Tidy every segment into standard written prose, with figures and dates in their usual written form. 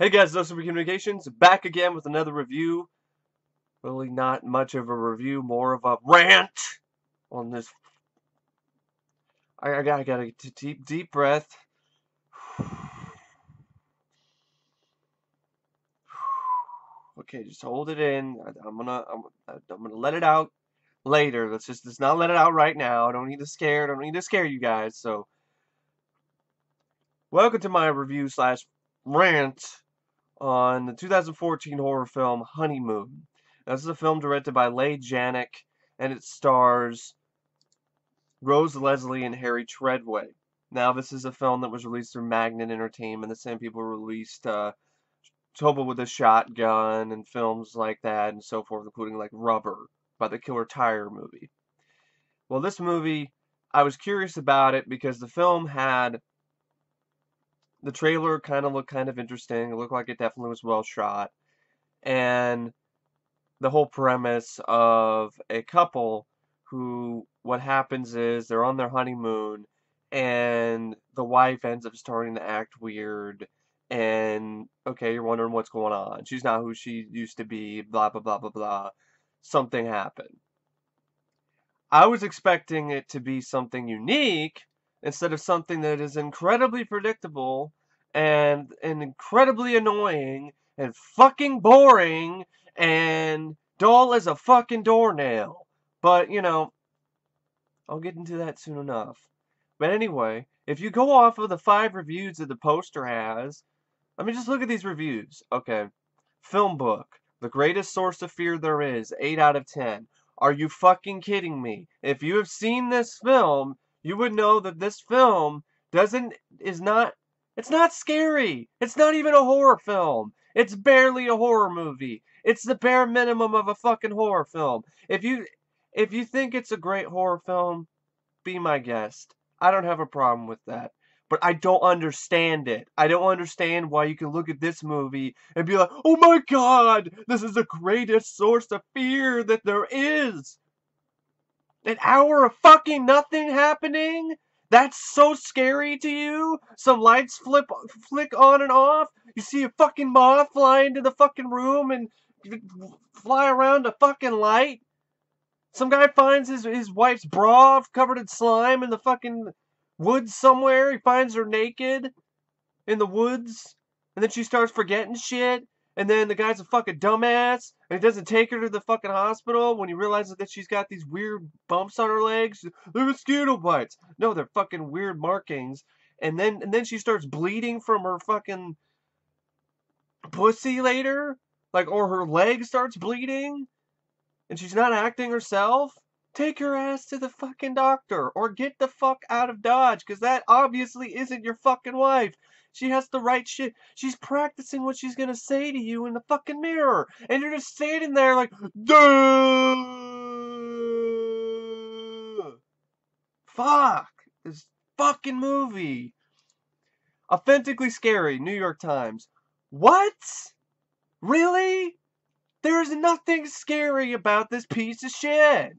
Hey guys, No Super Communications, back again with another review. Really not much of a review, more of a rant on this. I gotta deep breath. Okay, just hold it in. I'm gonna let it out later. Let's not let it out right now. I don't need to scare you guys. So, welcome to my review slash rant on the 2014 horror film Honeymoon. Now, this is a film directed by Leigh, Janak, and it stars Rose Leslie and Harry Treadway. Now, this is a film that was released through Magnet Entertainment. The same people released Trouble with a Shotgun and films like that and so forth, including like Rubber by the Killer Tire movie. Well, this movie, I was curious about it because the film had the trailer kind of looked kind of interesting. It looked like it definitely was well shot. And the whole premise of a couple who what happens is they're on their honeymoon and the wife ends up starting to act weird and okay, you're wondering what's going on. She's not who she used to be, blah blah blah blah blah. Something happened. I was expecting it to be something unique instead of something that is incredibly predictable and incredibly annoying and fucking boring and dull as a fucking doornail. But, I'll get into that soon enough. But anyway, if you go off of the 5 reviews that the poster has, let me just look at these reviews. Okay. Film book. The greatest source of fear there is. 8 out of 10. Are you fucking kidding me? If you have seen this film, you would know that this film it's not scary. It's not even a horror film. It's barely a horror movie. It's the bare minimum of a fucking horror film. If you think it's a great horror film, be my guest. I don't have a problem with that. But I don't understand it. I don't understand why you can look at this movie and be like, oh my god, this is the greatest source of fear that there is. An hour of fucking nothing happening? That's so scary to you? Some lights flick on and off? You see a fucking moth fly into the fucking room and fly around a fucking light? Some guy finds his wife's bra covered in slime in the fucking woods somewhere. He finds her naked in the woods. And then she starts forgetting shit. And then the guy's a fucking dumbass. And he doesn't take her to the fucking hospital when he realizes that she's got these weird bumps on her legs. They're mosquito bites. No, they're fucking weird markings. And then she starts bleeding from her fucking pussy later. Like, or her leg starts bleeding and she's not acting herself, take her ass to the fucking doctor or get the fuck out of Dodge, because that obviously isn't your fucking wife. She has the right shit. She's practicing what she's gonna say to you in the fucking mirror, and you're just standing there like, duh. Fuck this fucking movie. Authentically scary. New York Times. What? Really? There's nothing scary about this piece of shit.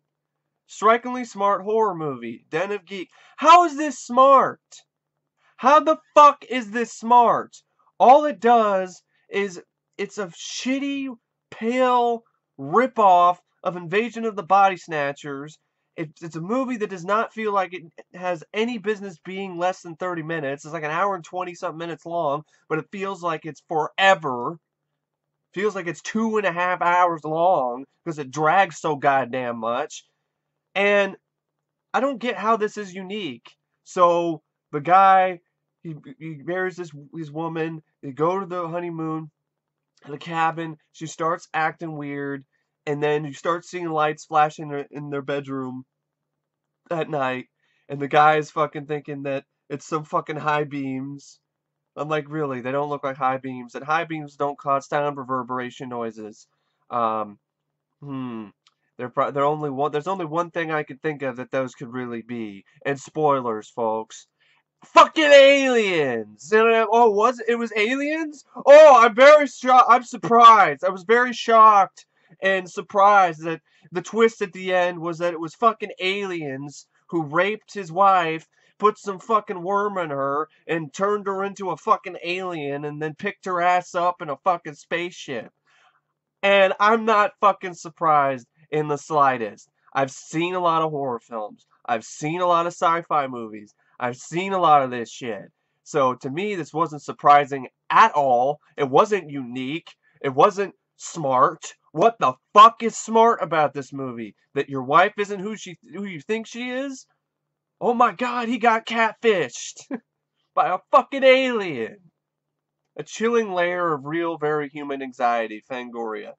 Strikingly smart horror movie. Den of Geek. How is this smart? How the fuck is this smart? All it does is it's a shitty, pale ripoff of Invasion of the Body Snatchers. It's a movie that does not feel like it has any business being less than 30 minutes. It's like an hour and 20 something minutes long, but it feels like it's forever. Feels like it's 2.5 hours long because it drags so goddamn much. And I don't get how this is unique. So the guy, he marries this woman. They go to the honeymoon in the cabin. She starts acting weird, and then you start seeing lights flash in their bedroom at night. And the guy is fucking thinking that it's some fucking high beams. I'm like, really? They don't look like high beams. And high beams don't cause sound reverberation noises. Um, hmm. They're only one. There's only one thing I can think of that those could really be. And spoilers, folks. Fucking aliens! Oh, it was aliens? Oh, I'm very shocked. I'm surprised. I was very shocked and surprised that the twist at the end was that it was fucking aliens who raped his wife, put some fucking worm in her and turned her into a fucking alien and then picked her ass up in a fucking spaceship. And I'm not fucking surprised in the slightest. I've seen a lot of horror films. I've seen a lot of sci-fi movies. I've seen a lot of this shit. So to me, this wasn't surprising at all. It wasn't unique. It wasn't smart. What the fuck is smart about this movie? That your wife isn't who you think she is? Oh my god, he got catfished by a fucking alien. A chilling layer of real, very human anxiety, Fangoria.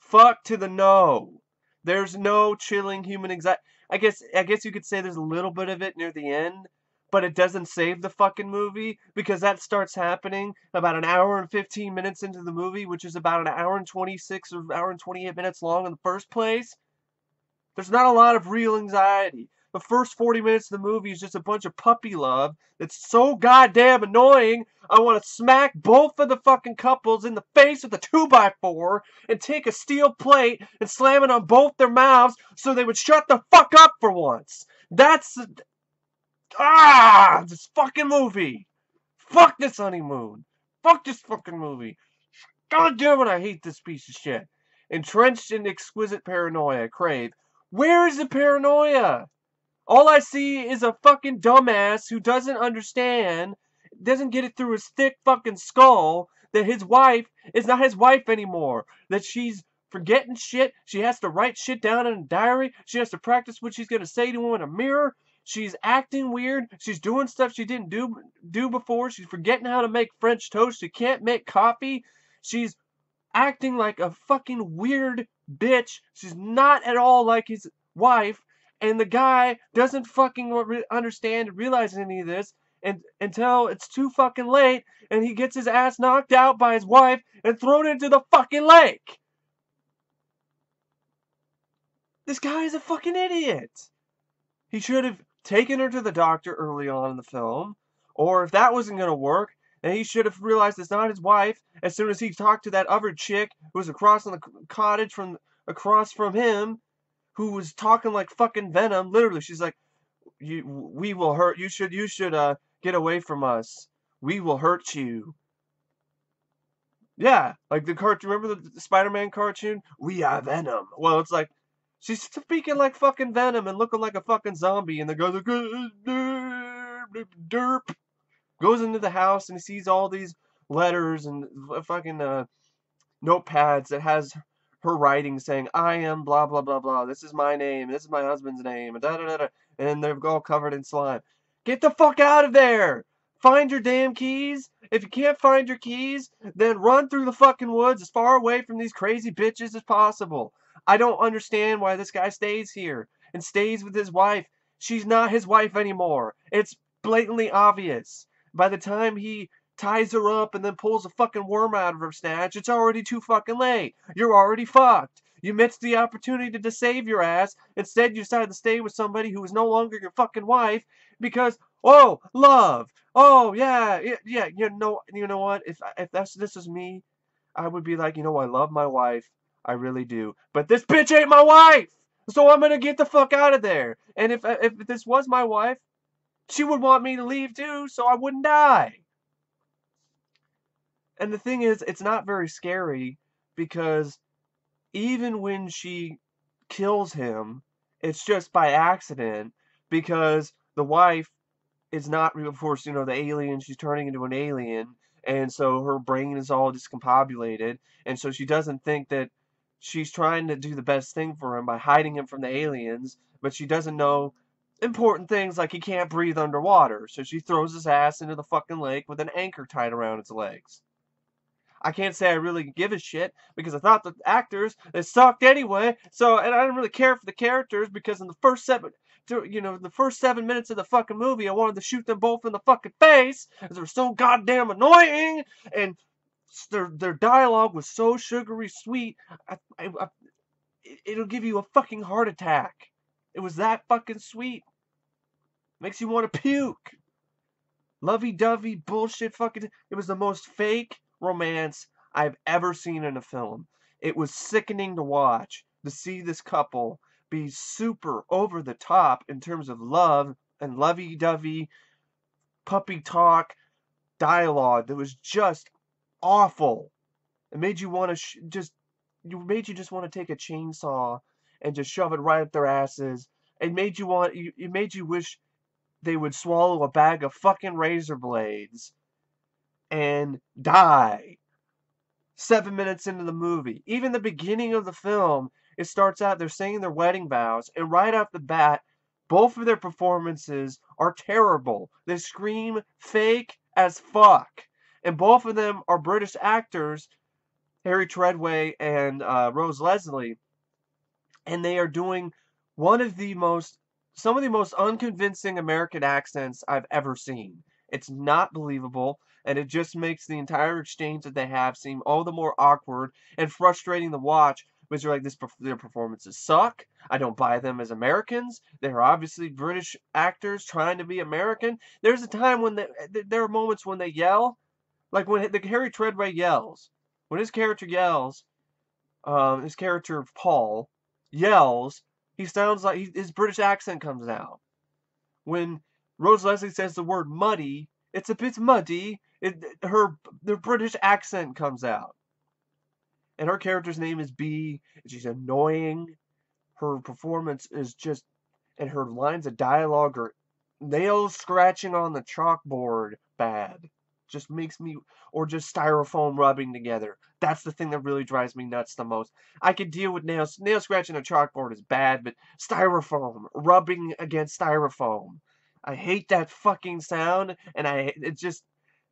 Fuck to the no. There's no chilling human anxiety. I guess you could say there's a little bit of it near the end, but it doesn't save the fucking movie because that starts happening about an hour and 15 minutes into the movie, which is about an hour and 26 or hour and 28 minutes long in the first place. There's not a lot of real anxiety. The first 40 minutes of the movie is just a bunch of puppy love that's so goddamn annoying. I want to smack both of the fucking couples in the face with a 2x4 and take a steel plate and slam it on both their mouths so they would shut the fuck up for once. That's... this fucking movie. Fuck this honeymoon. Fuck this fucking movie. God damn it, I hate this piece of shit. Entrenched in exquisite paranoia, Crave. Where is the paranoia? All I see is a fucking dumbass who doesn't understand, doesn't get it through his thick fucking skull that his wife is not his wife anymore. That she's forgetting shit. She has to write shit down in a diary. She has to practice what she's going to say to him in a mirror. She's acting weird. She's doing stuff she didn't do before. She's forgetting how to make French toast. She can't make coffee. She's acting like a fucking weird bitch. She's not at all like his wife, and the guy doesn't fucking understand and realize any of this until it's too fucking late, and he gets his ass knocked out by his wife and thrown into the fucking lake. This guy is a fucking idiot. He should have taken her to the doctor early on in the film, or if that wasn't gonna work, and he should have realized it's not his wife as soon as he talked to that other chick who was across in the cottage across from him, who was talking like fucking Venom. Literally, she's like, we will hurt you. Should get away from us. We will hurt you." Yeah, like the cartoon. Remember the Spider-Man cartoon? We are Venom. Well, it's like she's speaking like fucking Venom and looking like a fucking zombie, and the guy like derp goes into the house and he sees all these letters and fucking notepads that has her writing saying, "I am blah blah blah blah. This is my name. This is my husband's name." And da da da da. And they're all covered in slime. Get the fuck out of there! Find your damn keys. If you can't find your keys, then run through the fucking woods as far away from these crazy bitches as possible. I don't understand why this guy stays here and stays with his wife. She's not his wife anymore. It's blatantly obvious. By the time he ties her up and then pulls a fucking worm out of her snatch, it's already too fucking late. You're already fucked. You missed the opportunity to save your ass. Instead, you decided to stay with somebody who is no longer your fucking wife because, oh, love. Oh, yeah, yeah. You know what? If this was me, I would be like, I love my wife. I really do. But this bitch ain't my wife. So I'm gonna get the fuck out of there. And if this was my wife, she would want me to leave too, so I wouldn't die. And the thing is, it's not very scary because even when she kills him, it's just by accident because the wife is not, of course, the alien, she's turning into an alien, and so her brain is all discombobulated, and so she doesn't think that she's trying to do the best thing for him by hiding him from the aliens, but she doesn't know important things like he can't breathe underwater, so she throws his ass into the fucking lake with an anchor tied around its legs. I can't say I really give a shit because I thought the actors, they sucked anyway. So, and I didn't really care for the characters because in the first the first 7 minutes of the fucking movie, I wanted to shoot them both in the fucking face because they were so goddamn annoying and their dialogue was so sugary sweet. It'll give you a fucking heart attack. It was that fucking sweet. Makes you want to puke. Lovey-dovey bullshit fucking. It was the most fake romance I've ever seen in a film. It was sickening to watch, to see this couple be super over the top in terms of love and lovey-dovey puppy talk dialogue that was just awful. It made you want to made you just want to take a chainsaw and just shove it right up their asses. It made you wish they would swallow a bag of fucking razor blades and die. 7 minutes into the movie. Even the beginning of the film, it starts out, they're saying their wedding vows, and right off the bat, both of their performances are terrible. They scream fake as fuck. And both of them are British actors, Harry Treadway and Rose Leslie, and they are doing one of the most, some of the most unconvincing American accents I've ever seen. It's not believable, and it just makes the entire exchange that they have seem all the more awkward and frustrating to watch. Because you're like, their performances suck. I don't buy them as Americans. They're obviously British actors trying to be American. There's a time when there are moments when they yell, like when the Harry Treadway yells. When his character yells, his character Paul yells, he sounds like his British accent comes out. When Rose Leslie says the word muddy, it's a bit muddy. Their British accent comes out, and her character's name is B. And she's annoying. Her performance is just, and her lines of dialogue are nails scratching on the chalkboard bad. Just makes me, or just styrofoam rubbing together. That's the thing that really drives me nuts the most. I could deal with nail scratching a chalkboard is bad, but styrofoam rubbing against styrofoam, I hate that fucking sound, and it just,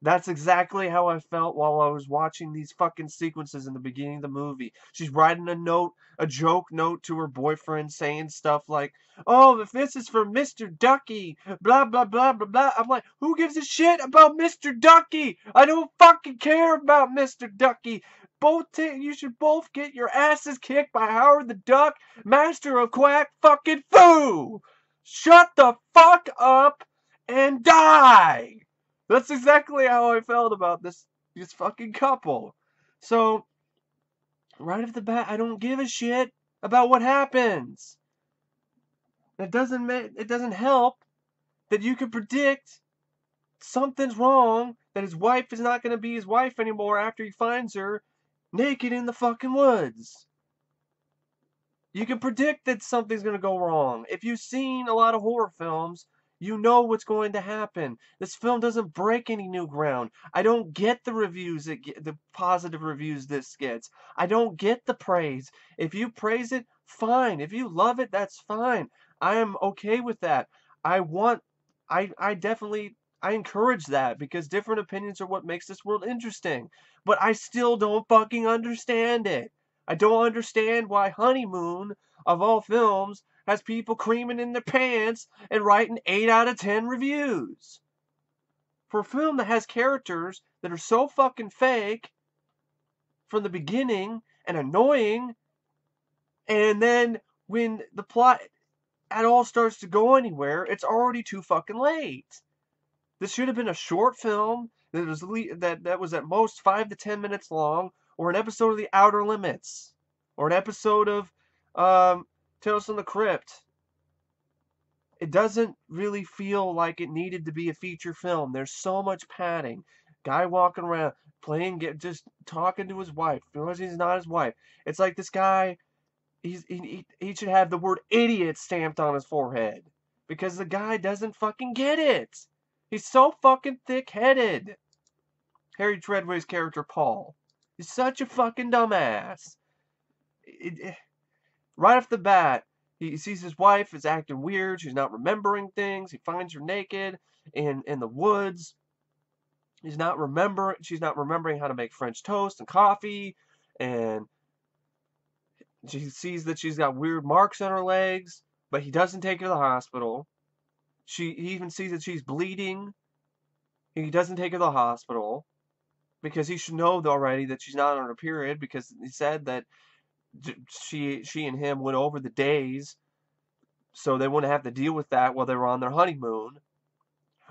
that's exactly how I felt while I was watching these fucking sequences in the beginning of the movie. She's writing a joke note to her boyfriend saying stuff like, "Oh, if this is for Mr. Ducky, blah, blah, blah, blah, blah." I'm like, who gives a shit about Mr. Ducky? I don't fucking care about Mr. Ducky. You should both get your asses kicked by Howard the Duck, master of quack fucking foo! Shut the fuck up and die! That's exactly how I felt about this fucking couple. So, right off the bat, I don't give a shit about what happens. It doesn't help that you can predict something's wrong, that his wife is not going to be his wife anymore after he finds her naked in the fucking woods. You can predict that something's going to go wrong. If you've seen a lot of horror films, you know what's going to happen. This film doesn't break any new ground. I don't get the the positive reviews this gets. I don't get the praise. If you praise it, fine. If you love it, that's fine. I am okay with that. I want, I definitely, I encourage that because different opinions are what makes this world interesting. But I still don't fucking understand it. I don't understand why Honeymoon, of all films, has people creaming in their pants and writing 8 out of 10 reviews. For a film that has characters that are so fucking fake from the beginning and annoying, and then when the plot at all starts to go anywhere, it's already too fucking late. This should have been a short film that was at most 5 to 10 minutes long, or an episode of The Outer Limits, or an episode of Tales from the Crypt. It doesn't really feel like it needed to be a feature film. There's so much padding. Guy walking around, just talking to his wife. He's not his wife. It's like this guy, he should have the word idiot stamped on his forehead. Because the guy doesn't fucking get it. He's so fucking thick-headed. Harry Treadway's character, Paul. He's such a fucking dumbass. Right off the bat, he sees his wife is acting weird. She's not remembering things. He finds her naked in the woods. She's not remembering how to make French toast and coffee. And she sees that she's got weird marks on her legs. But he doesn't take her to the hospital. He even sees that she's bleeding. He doesn't take her to the hospital. Because he should know already that she's not on her period. Because he said that she and him went over the days so they wouldn't have to deal with that while they were on their honeymoon.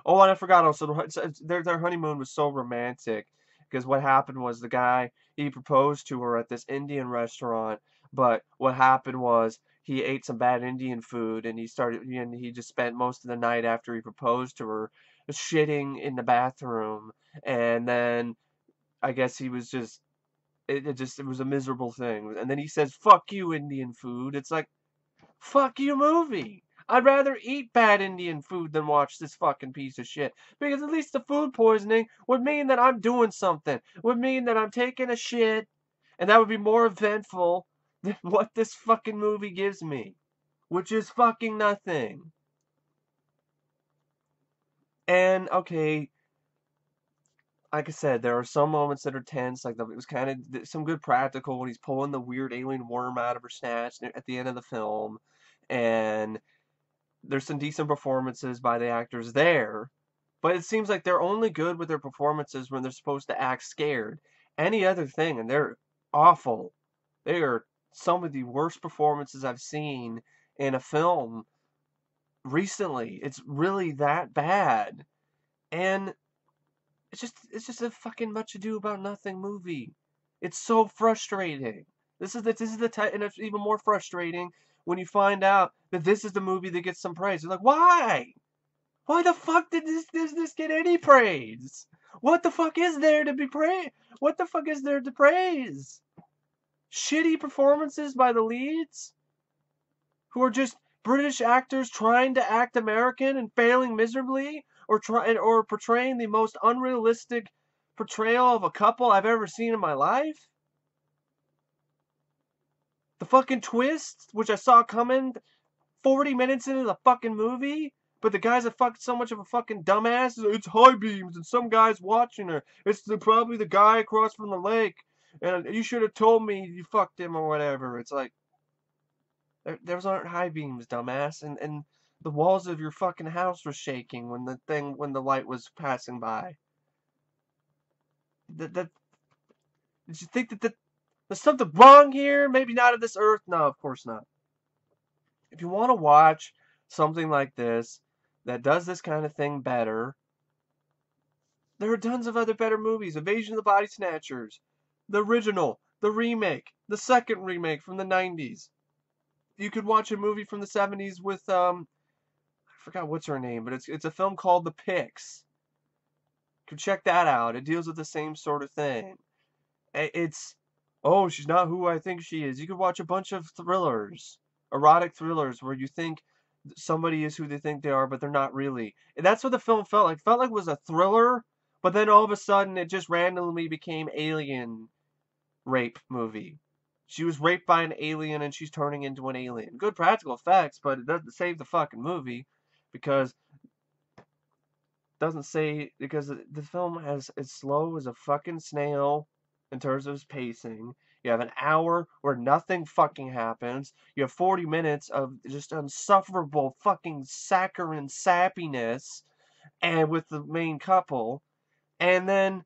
Oh, and I forgot also, their honeymoon was so romantic because what happened was the guy, he proposed to her at this Indian restaurant, but what happened was he ate some bad Indian food and he just spent most of the night after he proposed to her shitting in the bathroom, and then I guess he was just it was a miserable thing. And then he says, "Fuck you, Indian food." It's like, fuck you, movie. I'd rather eat bad Indian food than watch this fucking piece of shit. Because at least the food poisoning would mean that I'm doing something. Would mean that I'm taking a shit, and that would be more eventful than what this fucking movie gives me. Which is fucking nothing. And, okay, like I said, there are some moments that are tense. Like, it was kind of some good practical when he's pulling the weird alien worm out of her snatch at the end of the film. And there's some decent performances by the actors there, but it seems like they're only good with their performances when they're supposed to act scared. Any other thing, and they're awful. They are some of the worst performances I've seen in a film recently. It's really that bad. And it's just a fucking Much Ado About Nothing movie. It's so frustrating. This is the type, and it's even more frustrating when you find out that this is the movie that gets some praise. You're like, why? Why the fuck does this get any praise? What the fuck is there to be praised? What the fuck is there to praise? Shitty performances by the leads, who are just British actors trying to act American and failing miserably, or portraying the most unrealistic portrayal of a couple I've ever seen in my life. The fucking twist, which I saw coming 40 minutes into the fucking movie, but the guy's so much of a fucking dumbass. It's high beams and some guy's watching her. It's probably the guy across from the lake, and you should have told me you fucked him or whatever. It's like, those aren't high beams, dumbass, and the walls of your fucking house were shaking when the light was passing by. That did you think that there's something wrong here? Maybe not of this earth. No, of course not. If you want to watch something like this that does this kind of thing better, there are tons of other better movies. Invasion of the Body Snatchers, the original, the remake, the second remake from the 90s. You could watch a movie from the 70s with I forgot what's her name, but it's a film called The Pix. You can check that out. It deals with the same sort of thing. It's, oh, she's not who I think she is. You could watch a bunch of thrillers, erotic thrillers, where you think somebody is who they think they are, but they're not really. And that's what the film felt like. It felt like it was a thriller, but then all of a sudden it just randomly became alien rape movie. She was raped by an alien and she's turning into an alien. Good practical effects, but it doesn't save the fucking movie because the film has as slow as a fucking snail in terms of its pacing. You have an hour where nothing fucking happens. You have 40 minutes of just insufferable fucking saccharine sappiness and with the main couple. And then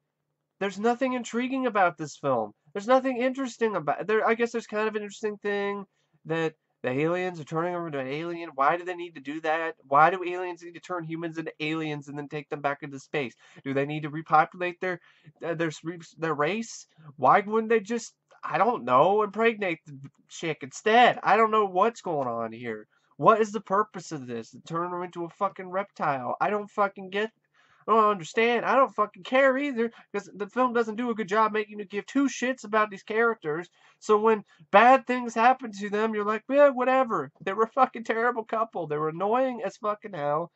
there's nothing intriguing about this film. There's nothing interesting about there. I guess there's kind of an interesting thing that the aliens are turning over into an alien. Why do they need to do that? Why do aliens need to turn humans into aliens and then take them back into space? Do they need to repopulate their race? Why wouldn't they just, I don't know, impregnate the chick instead? I don't know what's going on here. What is the purpose of this? To turn her into a fucking reptile? I don't fucking get, I don't understand. I don't fucking care either because the film doesn't do a good job making you give two shits about these characters. So when bad things happen to them, you're like, yeah, whatever. They were a fucking terrible couple. They were annoying as fucking hell.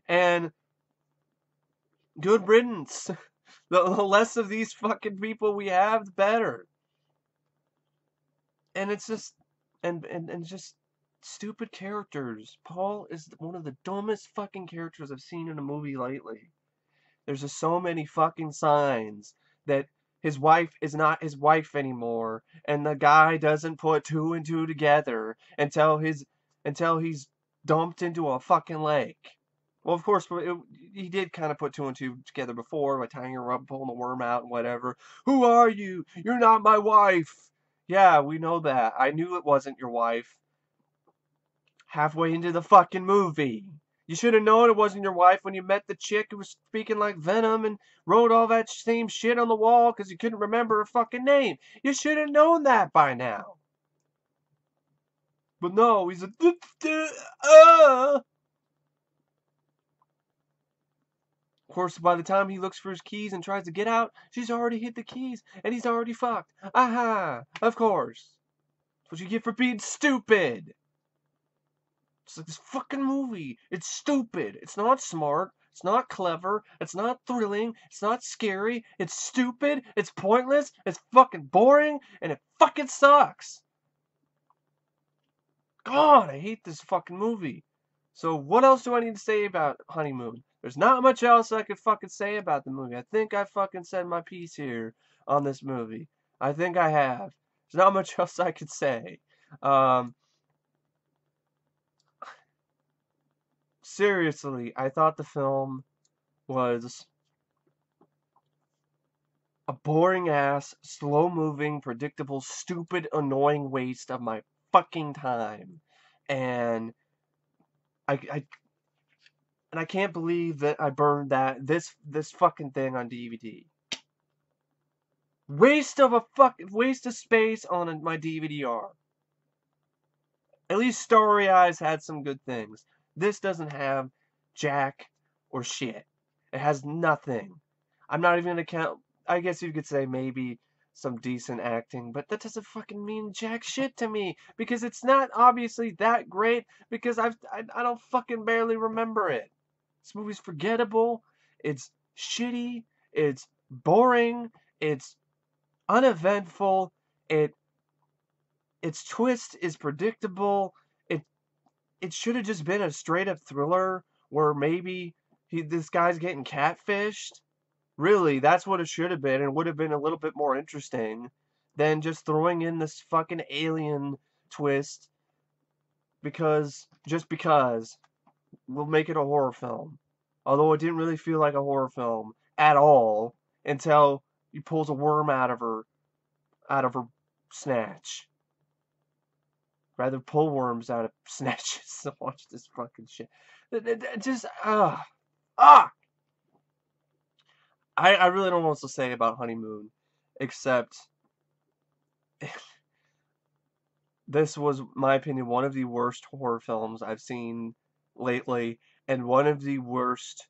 And good riddance. The less of these fucking people we have, the better. And it's just, and just stupid characters. Paul is one of the dumbest fucking characters I've seen in a movie lately. There's just so many fucking signs that his wife is not his wife anymore, and the guy doesn't put two and two together until he's dumped into a fucking lake. Well, of course, he did kind of put two and two together before by tying her up, pulling the worm out, and whatever. Who are you? You're not my wife. Yeah, we know that. I knew it wasn't your wife. Halfway into the fucking movie. You should have known it wasn't your wife when you met the chick who was speaking like Venom and wrote all that same shit on the wall because you couldn't remember her fucking name. You should have known that by now. But no, he's a course, by the time he looks for his keys and tries to get out, she's already hit the keys, and he's already fucked. Aha! Of course. That's what you get for being stupid. It's like this fucking movie. It's stupid. It's not smart. It's not clever. It's not thrilling. It's not scary. It's stupid. It's pointless. It's fucking boring. And it fucking sucks. God, I hate this fucking movie. So what else do I need to say about Honeymoon? There's not much else I could fucking say about the movie. I think I fucking said my piece here on this movie. I think I have. There's not much else I could say. Seriously, I thought the film was a boring ass, slow moving, predictable, stupid, annoying waste of my fucking time. And I can't believe that I burned this fucking thing on DVD. Waste of space on my DVD-R. At least Starry Eyes had some good things. This doesn't have jack or shit. It has nothing. I'm not even gonna count. I guess you could say maybe some decent acting, but that doesn't fucking mean jack shit to me because it's not obviously that great because I don't fucking barely remember it. This movie's forgettable. It's shitty. It's boring. It's uneventful. Its twist is predictable. It should have just been a straight up thriller where maybe this guy's getting catfished. Really, that's what it should have been, and would have been a little bit more interesting than just throwing in this fucking alien twist just because we'll make it a horror film. Although it didn't really feel like a horror film at all until he pulls a worm out of her snatch. Rather pull worms out of snatches than watch this fucking shit. Just ah. I really don't know what else to say about Honeymoon, except this was, in my opinion, one of the worst horror films I've seen lately, and one of the worst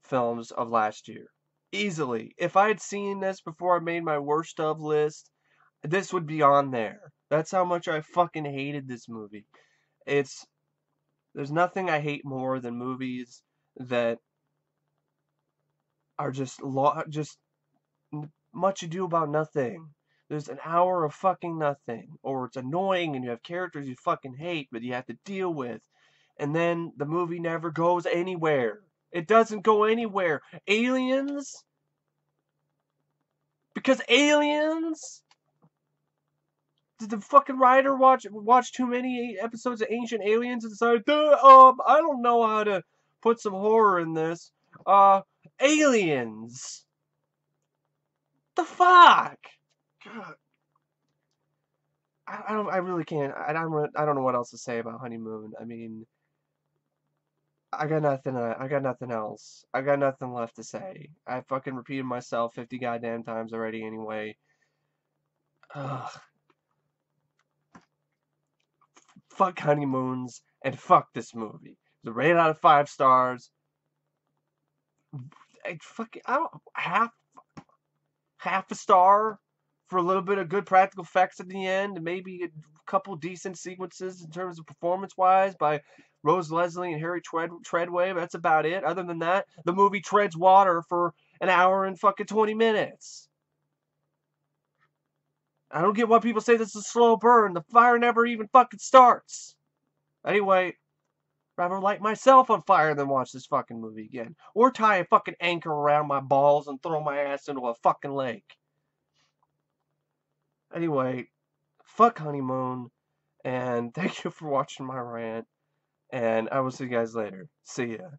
films of last year. Easily. If I had seen this before I made my worst of list, this would be on there. That's how much I fucking hated this movie. There's nothing I hate more than movies that are just much ado about nothing. There's an hour of fucking nothing, or it's annoying and you have characters you fucking hate but you have to deal with, and then the movie never goes anywhere. It doesn't go anywhere. Aliens? Because aliens? Did the fucking writer watch too many episodes of Ancient Aliens and decide, I don't know how to put some horror in this. Aliens. The fuck? God. I really can't. I don't know what else to say about Honeymoon. I mean, I got nothing. I got nothing else. I got nothing left to say. I fucking repeated myself 50 goddamn times already. Anyway. Ugh. Fuck Honeymoons and fuck this movie. It's a rated out of 5 stars. I don't half a star for a little bit of good practical effects at the end, and maybe a couple decent sequences in terms of performance-wise by Rose Leslie and Harry Treadway. But that's about it. Other than that, the movie treads water for an hour and fucking 20 minutes. I don't get why people say this is a slow burn. The fire never even fucking starts. Anyway, rather light myself on fire than watch this fucking movie again. Or tie a fucking anchor around my balls and throw my ass into a fucking lake. Anyway, fuck Honeymoon, and thank you for watching my rant, and I will see you guys later. See ya.